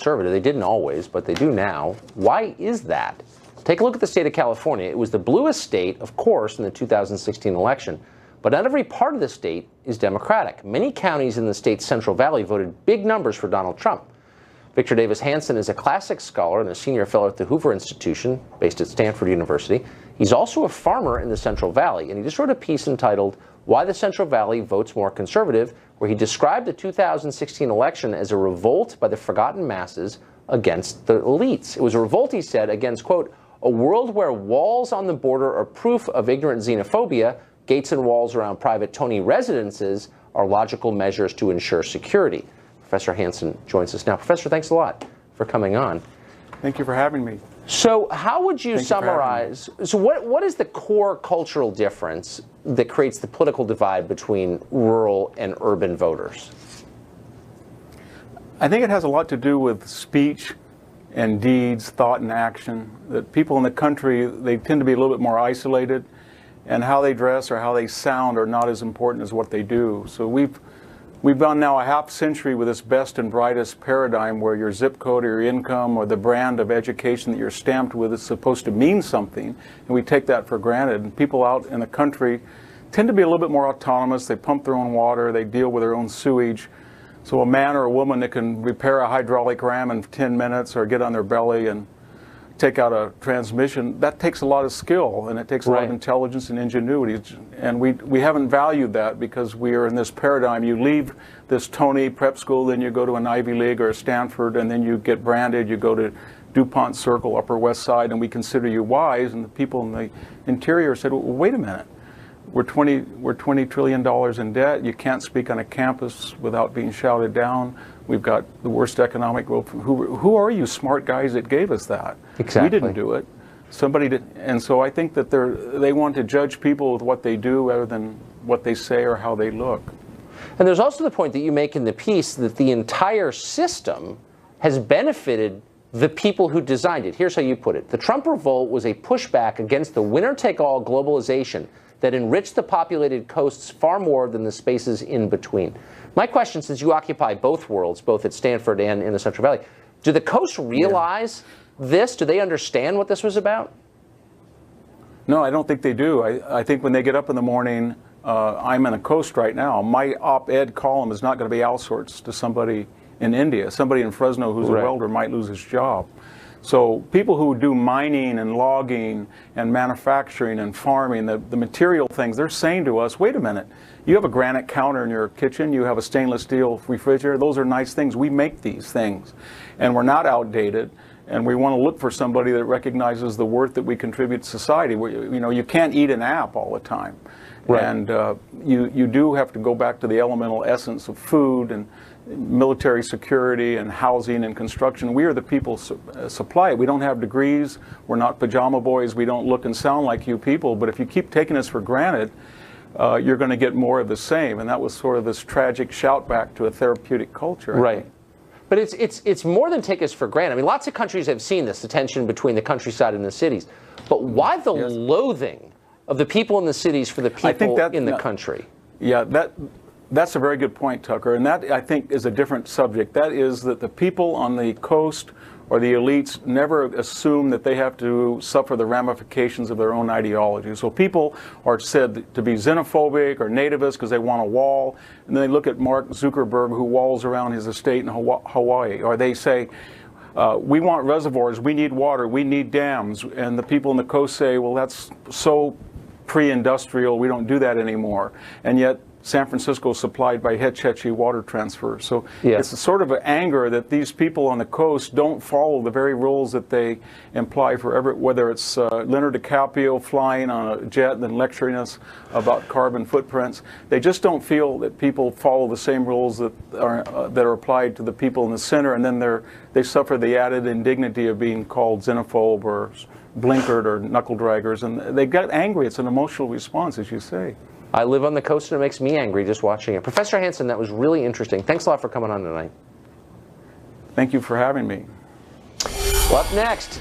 conservative. They didn't always, but they do now. Why is that? Take a look at the state of California. It was the bluest state, of course, in the 2016 election. But not every part of the state is Democratic. Many counties in the state's Central Valley voted big numbers for Donald Trump. Victor Davis Hanson is a classics scholar and a senior fellow at the Hoover Institution, based at Stanford University. He's also a farmer in the Central Valley, and he just wrote a piece entitled "Why the Central Valley Votes More Conservative," where he described the 2016 election as a revolt by the forgotten masses against the elites. It was a revolt, he said, against, quote, "a world where walls on the border are proof of ignorant xenophobia. Gates and walls around private Tony residences are logical measures to ensure security." Professor Hanson joins us now. Professor, thanks a lot for coming on. Thank you for having me. So how would you summarize, so what is the core cultural difference that creates the political divide between rural and urban voters? I think it has a lot to do with speech and deeds, thought and action. That people in the country, they tend to be a little bit more isolated, and how they dress or how they sound are not as important as what they do. So we've gone now a half century with this best and brightest paradigm where your zip code or your income or the brand of education that you're stamped with is supposed to mean something, and we take that for granted. And people out in the country tend to be a little bit more autonomous. They pump their own water, they deal with their own sewage. So a man or a woman that can repair a hydraulic ram in 10 minutes or get on their belly and take out a transmission, that takes a lot of skill, and it takes a lot of intelligence and ingenuity, and we haven't valued that because we are in this paradigm. You leave this Tony prep school, then you go to an Ivy League or a Stanford, and then you get branded, you go to DuPont Circle, Upper West Side, and we consider you wise. And the people in the interior said, well, wait a minute, we're $20 trillion in debt, you can't speak on a campus without being shouted down, we've got the worst economic growth. Who are you smart guys that gave us that? Exactly. We didn't do it. Somebody did. And so I think that they want to judge people with what they do rather than what they say or how they look. And there's also the point that you make in the piece that the entire system has benefited the people who designed it. Here's how you put it. The Trump revolt was a pushback against the winner-take-all globalization that enriched the populated coasts far more than the spaces in between. My question, since you occupy both worlds, both at Stanford and in the Central Valley, do the coasts realize this? Do they understand what this was about? No, I don't think they do. I think when they get up in the morning, I'm in a coast right now, my op-ed column is not going to be outsourced to somebody in India. Somebody in Fresno who's a welder might lose his job. So people who do mining and logging and manufacturing and farming, the material things, they're saying to us, wait a minute, you have a granite counter in your kitchen, you have a stainless steel refrigerator, those are nice things. We make these things, and we're not outdated, and we want to look for somebody that recognizes the worth that we contribute to society. You can't eat an app all the time. Right. And you do have to go back to the elemental essence of food and military security and housing and construction. We are the people supply it. We don't have degrees. We're not pajama boys. We don't look and sound like you people. But if you keep taking us for granted, you're going to get more of the same. And that was sort of this tragic shout back to a therapeutic culture. Right. But it's more than take us for granted. I mean, lots of countries have seen this, the tension between the countryside and the cities. But why the loathing of the people in the cities for the people in the country? Yeah, that's a very good point, Tucker, and that, I think, is a different subject. That is that the people on the coast or the elites never assume that they have to suffer the ramifications of their own ideology. So people are said to be xenophobic or nativist because they want a wall, and then they look at Mark Zuckerberg, who walls around his estate in Hawaii, or they say, we want reservoirs, we need water, we need dams, and the people on the coast say, well, that's so pre-industrial, we don't do that anymore. And yet San Francisco is supplied by Hetch Hetchy water transfer. So it's a sort of an anger that these people on the coast don't follow the very rules that they imply for whether it's Leonardo DiCaprio flying on a jet and then lecturing us about carbon footprints. They just don't feel that people follow the same rules that are applied to the people in the center, and then they suffer the added indignity of being called xenophobe or blinkered or knuckle draggers, and they get angry. It's an emotional response, as you say. I live on the coast, and it makes me angry just watching it. Professor Hanson, that was really interesting. Thanks a lot for coming on tonight. Thank you for having me. Well, up next,